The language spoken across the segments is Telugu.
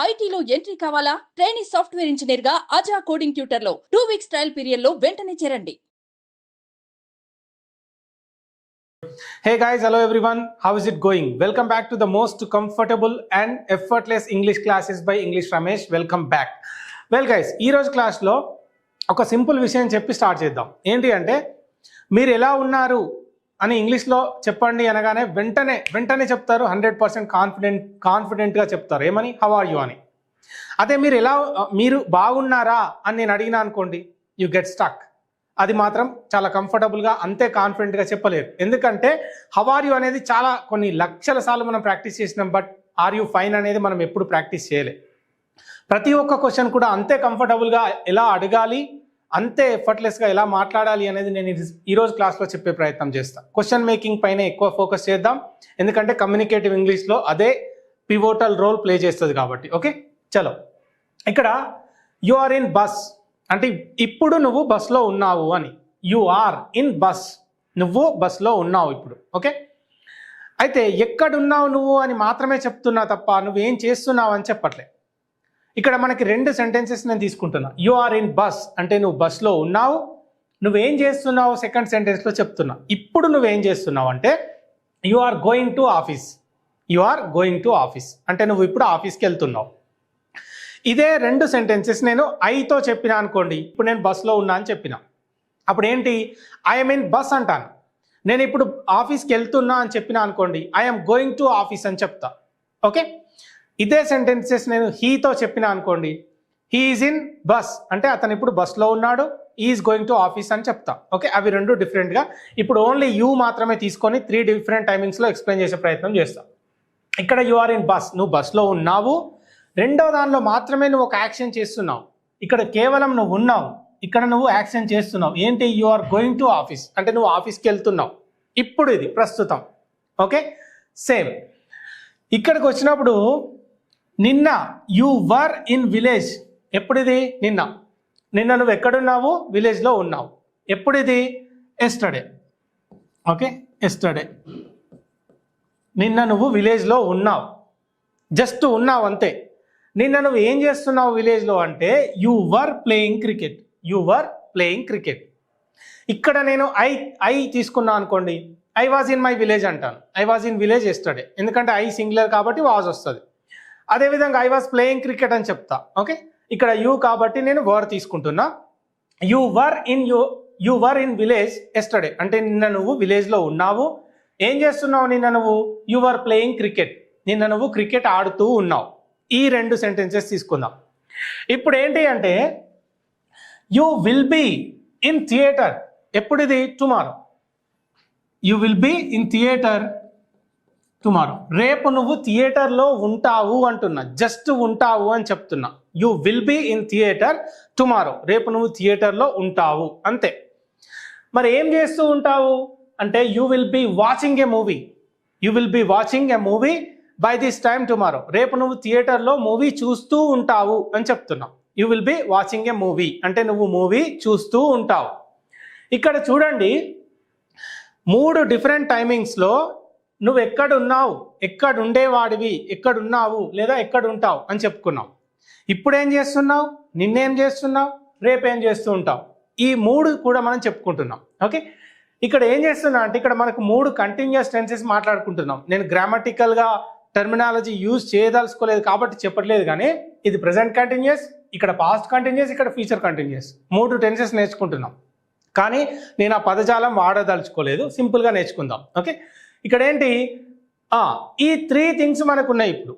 ఐటీలో ఎంట్రీ కావాలా? ట్రైనీ సాఫ్ట్వేర్ ఇంజనీర్ గా అజా కోడింగ్ ట్యూటర్ లో 2 వీక్స్ ట్రయల్ పీరియడ్ లో వెంటనే చేరండి. Hey guys, hello everyone. How is it going? Welcome back to the most comfortable and effortless English classes by English Ramesh. Welcome back. Well guys, ఈ రోజు క్లాస్ లో ఒక సింపుల్ విషయం చెప్పి స్టార్ట్ చేద్దాం. ఏంటి అంటే మీరు ఎలా ఉన్నారు అని ఇంగ్లీష్లో చెప్పండి అనగానే వెంటనే చెప్తారు. 100% కాన్ఫిడెంట్గా చెప్తారు. ఏమని? హౌ ఆర్ యూ అని. అదే మీరు బాగున్నారా అని నేను అడిగినా అనుకోండి, యూ గెట్ స్టక్. అది మాత్రం చాలా కంఫర్టబుల్గా అంతే కాన్ఫిడెంట్గా చెప్పలేరు. ఎందుకంటే హౌ ఆర్ యూ అనేది కొన్ని లక్షల సార్లు మనం ప్రాక్టీస్ చేసినాం. బట్ ఆర్ యూ ఫైన్ అనేది మనం ఎప్పుడు ప్రాక్టీస్ చేయలేదు. ప్రతి ఒక్క క్వశ్చన్ కూడా అంతే కంఫర్టబుల్గా ఎలా అడగాలి, అంతే ఎఫర్ట్లెస్గా ఎలా మాట్లాడాలి అనేది నేను ఈరోజు క్లాస్లో చెప్పే ప్రయత్నం చేస్తాను. క్వశ్చన్ మేకింగ్ పైన ఎక్కువ ఫోకస్ చేద్దాం. ఎందుకంటే కమ్యూనికేటివ్ ఇంగ్లీష్లో అదే పివోటల్ రోల్ ప్లే చేస్తుంది కాబట్టి. ఓకే, చలో. ఇక్కడ యు ఆర్ ఇన్ బస్ అంటే ఇప్పుడు నువ్వు బస్లో ఉన్నావు అని. యు ఆర్ ఇన్ బస్, నువ్వు బస్లో ఉన్నావు ఇప్పుడు. ఓకే, అయితే ఎక్కడున్నావు నువ్వు అని మాత్రమే చెప్తున్నా తప్ప నువ్వేం చేస్తున్నావు అని చెప్పట్లే. ఇక్కడ మనకి రెండు సెంటెన్సెస్ నేను తీసుకుంటున్నా. యు ఆర్ ఇన్ బస్ అంటే నువ్వు బస్లో ఉన్నావు. నువ్వేం చేస్తున్నావు సెకండ్ సెంటెన్స్లో చెప్తున్నా. ఇప్పుడు నువ్వేం చేస్తున్నావు అంటే you are going to office. You are going to office అంటే నువ్వు ఇప్పుడు ఆఫీస్కి వెళ్తున్నావు. ఇదే రెండు సెంటెన్సెస్ నేను ఐతో చెప్పినా అనుకోండి. ఇప్పుడు నేను బస్లో ఉన్నా అని చెప్పిన, అప్పుడు ఏంటి? ఐఎమ్ ఇన్ బస్ అంటాను. నేను ఇప్పుడు ఆఫీస్కి వెళ్తున్నా అని చెప్పినా అనుకోండి, ఐఎమ్ గోయింగ్ టు ఆఫీస్ అని చెప్తా. ఓకే, ఇదే సెంటెన్సెస్ నేను హీతో చెప్పినా అనుకోండి, హీ ఈజ్ ఇన్ బస్ అంటే అతను ఇప్పుడు బస్లో ఉన్నాడు. ఈజ్ గోయింగ్ టు ఆఫీస్ అని చెప్తా. ఓకే, అవి రెండు డిఫరెంట్గా. ఇప్పుడు ఓన్లీ యూ మాత్రమే తీసుకొని 3 డిఫరెంట్ టైమింగ్స్లో ఎక్స్ప్లెయిన్ చేసే ప్రయత్నం చేస్తా. ఇక్కడ యు ఆర్ ఇన్ బస్, నువ్వు బస్లో ఉన్నావు. రెండో దానిలో మాత్రమే నువ్వు ఒక యాక్షన్ చేస్తున్నావు. ఇక్కడ కేవలం నువ్వు ఉన్నావు, ఇక్కడ నువ్వు యాక్షన్ చేస్తున్నావు. ఏంటి? You are going to office అంటే నువ్వు ఆఫీస్కి వెళ్తున్నావు ఇప్పుడు, ఇది ప్రస్తుతం. ఓకే, సేమ్ ఇక్కడికి వచ్చినప్పుడు నిన్న యు వర్ ఇన్ విలేజ్. ఎప్పుడిది? నిన్న నువ్వు ఎక్కడున్నావు? విలేజ్లో ఉన్నావు. ఎప్పుడిది? ఎస్టర్డే. Okay, yesterday. నిన్న నువ్వు విలేజ్లో ఉన్నావు, జస్ట్ ఉన్నావు అంతే. నిన్న నువ్వు ఏం చేస్తున్నావు విలేజ్లో అంటే you were playing cricket. You were playing cricket. ఇక్కడ నేను ఐ తీసుకున్నా అనుకోండి, I was in my village అంటాను. I was in village yesterday, ఎందుకంటే ఐ సింగులర్ కాబట్టి వాజ్ వస్తుంది. అదేవిధంగా ఐ వాజ్ ప్లేయింగ్ క్రికెట్ అని చెప్తా. ఓకే, ఇక్కడ యూ కాబట్టి నేను వర్ తీసుకుంటున్నా. You were in village yesterday అంటే నిన్న నువ్వు విలేజ్లో ఉన్నావు. ఏం చేస్తున్నావు నిన్న నువ్వు? యు వర్ ప్లేయింగ్ క్రికెట్, నిన్న నువ్వు క్రికెట్ ఆడుతూ ఉన్నావు. ఈ రెండు సెంటెన్సెస్ తీసుకుందాం. ఇప్పుడు ఏంటి అంటే you will be in theatre. ఎప్పుడిది? Tomorrow. You will be in theatre tomorrow. రేపు నువ్వు థియేటర్లో ఉంటావు అంటున్నా, జస్ట్ ఉంటావు అని చెప్తున్నా. You will be in theatre tomorrow, రేపు నువ్వు థియేటర్లో ఉంటావు అంతే. మరి ఏం చేస్తూ ఉంటావు అంటే you will be watching a movie. You will be watching a movie by this time tomorrow, రేపు నువ్వు థియేటర్లో మూవీ చూస్తూ ఉంటావు అని చెప్తున్నావు. You will be watching a movie అంటే నువ్వు మూవీ చూస్తూ ఉంటావు. ఇక్కడ చూడండి, 3 డిఫరెంట్ టైమింగ్స్లో నువ్వు ఎక్కడున్నావు, ఎక్కడుండేవాడివి, ఎక్కడున్నావు లేదా ఎక్కడుంటావు అని చెప్పుకున్నావు. ఇప్పుడు ఏం చేస్తున్నావు? నిన్నేం చేస్తున్నావు? రేపేం చేస్తూ ఉంటావు? ఈ 3 కూడా మనం చెప్పుకుంటున్నాం. ఓకే, ఇక్కడ ఏం చేస్తున్నా అంటే ఇక్కడ మనకు 3 కంటిన్యూస్ టెన్సెస్ మాట్లాడుకుంటున్నాం. నేను గ్రామటికల్గా టర్మినాలజీ యూజ్ చేయదలుచుకోలేదు కాబట్టి చెప్పట్లేదు, కానీ ఇది ప్రెజెంట్ కంటిన్యూస్, ఇక్కడ పాస్ట్ కంటిన్యూస్, ఇక్కడ ఫ్యూచర్ కంటిన్యూస్. 3 టెన్సెస్ నేర్చుకుంటున్నాం, కానీ నేను ఆ పదజాలం వాడదలుచుకోలేదు. సింపుల్గా నేర్చుకుందాం. ఓకే, ఇక్కడ ఏంటి? ఈ 3 థింగ్స్ మనకు ఉన్నాయి ఇప్పుడు.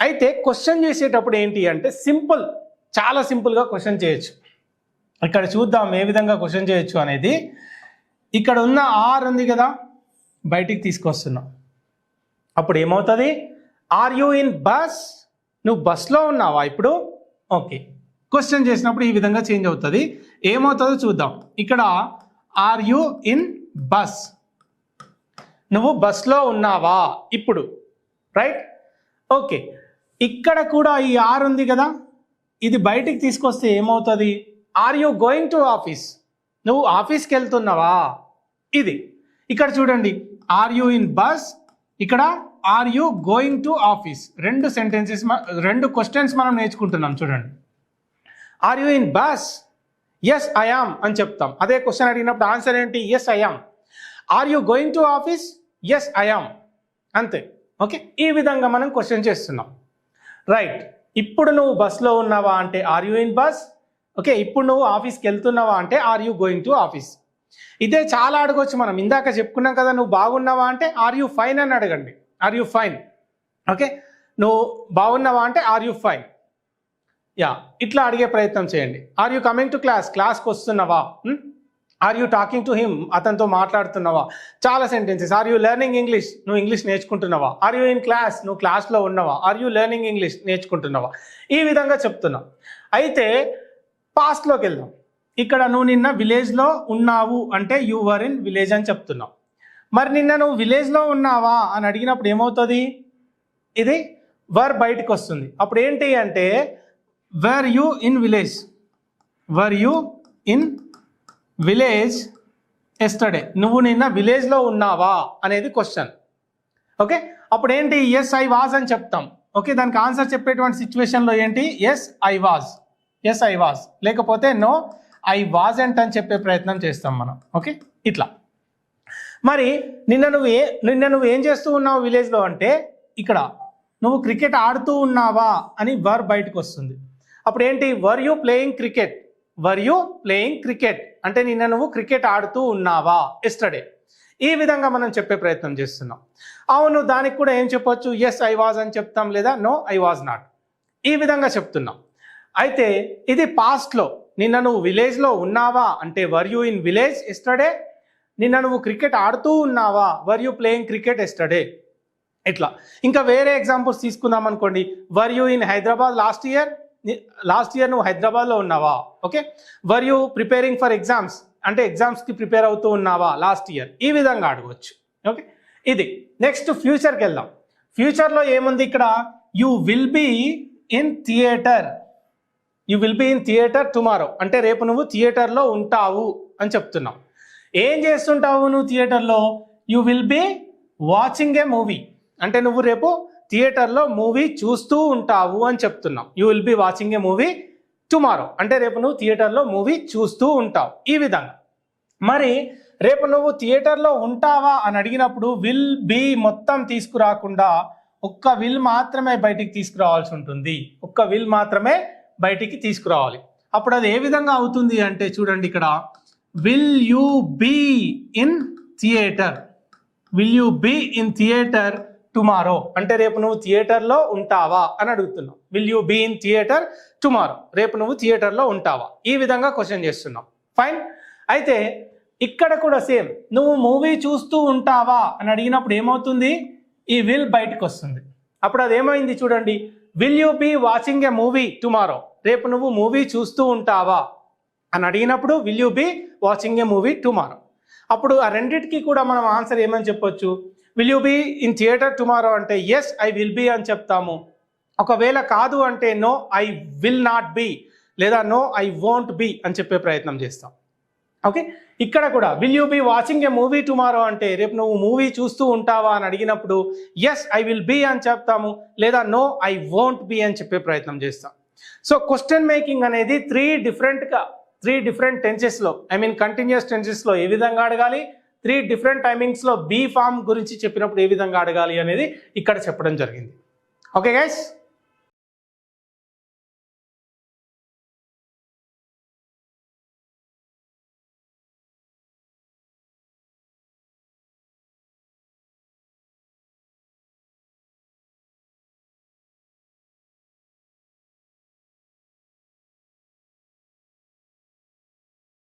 అయితే క్వశ్చన్ చేసేటప్పుడు ఏంటి అంటే చాలా సింపుల్గా క్వశ్చన్ చేయొచ్చు. ఇక్కడ చూద్దాం ఏ విధంగా క్వశ్చన్ చేయొచ్చు అనేది. ఇక్కడ ఉన్న ఆర్ ఉంది కదా, బయటికి తీసుకొస్తున్నాం. అప్పుడు ఏమవుతుంది? Are you in bus? నువ్వు బస్లో ఉన్నావా ఇప్పుడు? ఓకే, క్వశ్చన్ చేసినప్పుడు ఈ విధంగా చేంజ్ అవుతుంది. ఏమవుతుందో చూద్దాం. ఇక్కడ ఆర్ యూ ఇన్ బస్, నువ్వు బస్లో ఉన్నావా ఇప్పుడు, రైట్? ఓకే, ఇక్కడ కూడా ఈ ఆర్ ఉంది కదా, ఇది బయటికి తీసుకొస్తే ఏమవుతుంది? Are you going to office? నువ్వు ఆఫీస్కి వెళ్తున్నావా? ఇది ఇక్కడ చూడండి, ఆర్ యూ ఇన్ బస్, ఇక్కడ are you going to office. రెండు క్వశ్చన్స్ మనం నేర్చుకుంటున్నాం చూడండి. Are you in bus? Yes I am అని చెప్తాం. అదే క్వశ్చన్ అడిగినప్పుడు ఆన్సర్ ఏంటి? Yes I am. Are you going to office? Yes I am. అంతే. ఓకే, ఈ విధంగా మనం క్వశ్చన్ చేస్తున్నాం. రైట్. ఇప్పుడు నువ్వు బస్లో ఉన్నావా అంటే are you in bus. Okay, ఇప్పుడు నువ్వు ఆఫీస్కి వెళ్తున్నావా అంటే are you going to office. ఇదే చాలా అడగొచ్చు మనం. ఇందాక చెప్పుకున్నాం కదా, నువ్వు బాగున్నావా అంటే ఆర్ యూ ఫైన్ అని అడగండి. Are you fine. ఓకే, నువ్వు బాగున్నావా అంటే ఆర్ యూ ఫైన్. యా, ఇట్లా అడిగే ప్రయత్నం చేయండి. ఆర్ యూ కమింగ్ టు క్లాస్కి వస్తున్నావా? Are you talking to him, అతనితో మాట్లాడుతున్నావా? చాలా sentences. Are you learning English, నువ్వు ఇంగ్లీష్ నేర్చుకుంటున్నావా? ఆర్ యూ ఇన్ క్లాస్, నువ్వు క్లాస్లో ఉన్నావా? ఆర్ యూ లెర్నింగ్ ఇంగ్లీష్, నేర్చుకుంటున్నావా? ఈ విధంగా చెప్తున్నావు. అయితే పాస్ట్లోకి వెళ్దాం. ఇక్కడ నువ్వు నిన్న విలేజ్లో ఉన్నావు అంటే యూ వర్ ఇన్ విలేజ్ అని చెప్తున్నావు. మరి నిన్న నువ్వు విలేజ్లో ఉన్నావా అని అడిగినప్పుడు ఏమవుతుంది? ఇది వర్ బయటకు వస్తుంది. అప్పుడు ఏంటి అంటే were you in village, were you in village yesterday. నువ్వు నిన్న విలేజ్లో ఉన్నావా అనేది క్వశ్చన్. ఓకే, అప్పుడు ఏంటి? ఎస్ ఐ వాజ్ అని చెప్తాం. ఓకే, దానికి ఆన్సర్ చెప్పేటువంటి సిచ్యువేషన్లో ఏంటి? Yes I was, yes I was, లేకపోతే నో ఐ వాజంట్ అని చెప్పే ప్రయత్నం చేస్తాం మనం. ఓకే, ఇట్లా. మరి నిన్న నువ్వు ఏం చేస్తూ ఉన్నావు విలేజ్లో అంటే ఇక్కడ నువ్వు క్రికెట్ ఆడుతూ ఉన్నావా అని వర్ బయటకు వస్తుంది. అప్పుడు ఏంటి? Were you playing cricket, were you playing cricket అంటే నిన్న నువ్వు క్రికెట్ ఆడుతూ ఉన్నావా ఎస్టర్డే. ఈ విధంగా మనం చెప్పే ప్రయత్నం చేస్తున్నాం. అవును, దానికి కూడా ఏం చెప్పొచ్చు? ఎస్ ఐ వాజ్ అని చెప్తాం, లేదా నో ఐ వాజ్ నాట్. ఈ విధంగా చెప్తున్నాం. అయితే ఇది పాస్ట్లో. నిన్న నువ్వు విలేజ్లో ఉన్నావా అంటే were you in village yesterday. నిన్న నువ్వు క్రికెట్ ఆడుతూ ఉన్నావా? Were you playing cricket yesterday. ఇట్లా. ఇంకా వేరే ఎగ్జాంపుల్స్ తీసుకుందాం అనుకోండి. Were you in Hyderabad last year, last year నువ్వు హైదరాబాద్లో ఉన్నావా? Okay, were you preparing for exams అంటే ఎగ్జామ్స్కి ప్రిపేర్ అవుతూ ఉన్నావా లాస్ట్ ఇయర్. ఈ విధంగా అడగవచ్చు. ఓకే, ఇది. నెక్స్ట్ ఫ్యూచర్కి వెళ్దాం. ఫ్యూచర్లో ఏముంది ఇక్కడ? You will be in theatre, you will be in theatre tomorrow అంటే రేపు నువ్వు థియేటర్లో ఉంటావు అని చెప్తున్నావు. ఏం చేస్తుంటావు నువ్వు థియేటర్లో? You will be watching a movie అంటే నువ్వు రేపు థియేటర్లో మూవీ చూస్తూ ఉంటావు అని చెప్తున్నావు. You will be watching a movie tomorrow అంటే రేపు నువ్వు థియేటర్లో మూవీ చూస్తూ ఉంటావు. ఈ విధంగా. మరి రేపు నువ్వు థియేటర్లో ఉంటావా అని అడిగినప్పుడు విల్ బీ మొత్తం తీసుకురాకుండా ఒక్క విల్ మాత్రమే బయటికి తీసుకురావాల్సి ఉంటుంది. ఒక్క విల్ మాత్రమే బయటికి తీసుకురావాలి. అప్పుడు అది ఏ విధంగా అవుతుంది అంటే చూడండి, ఇక్కడ will you be in theatre, will you be in theatre tomorrow అంటే రేపు నువ్వు థియేటర్లో ఉంటావా అని అడుగుతున్నావు. Will you be in theatre tomorrow, రేపు నువ్వు థియేటర్లో ఉంటావా. ఈ విధంగా క్వశ్చన్ చేస్తున్నావు. ఫైన్. అయితే ఇక్కడ కూడా సేమ్. నువ్వు మూవీ చూస్తూ ఉంటావా అని అడిగినప్పుడు ఏమవుతుంది? ఈ విల్ బయటకు వస్తుంది. అప్పుడు అది ఏమైంది చూడండి. Will you be watching a movie tomorrow, రేపు నువ్వు మూవీ చూస్తూ ఉంటావా అని అడిగినప్పుడు will you be watching a movie tomorrow. అప్పుడు ఆ రెండింటికి కూడా మనం ఆన్సర్ ఏమని చెప్పొచ్చు? Will you be in theatre tomorrow అంటే ఎస్ ఐ విల్ బీ అని చెప్తాము. ఒకవేళ కాదు అంటే no I will not be లేదా నో ఐ వోంట్ బీ అని చెప్పే ప్రయత్నం చేస్తాం. ఓకే, ఇక్కడ కూడా will you be watching a movie tomorrow అంటే రేపు నువ్వు మూవీ చూస్తూ ఉంటావా అని అడిగినప్పుడు ఎస్ ఐ విల్ బీ అని చెప్తాము, లేదా నో ఐ వోంట్ బీ అని చెప్పే ప్రయత్నం చేస్తాం. సో క్వశ్చన్ మేకింగ్ అనేది త్రీ డిఫరెంట్ టెన్సెస్లో, ఐ మీన్ కంటిన్యూస్ టెన్సెస్లో ఏ విధంగా అడగాలి, 3 డిఫరెంట్ టైమింగ్స్లో బీ ఫామ్ గురించి చెప్పినప్పుడు ఏ విధంగా అడగాలి అనేది ఇక్కడ చెప్పడం జరిగింది. Okay guys.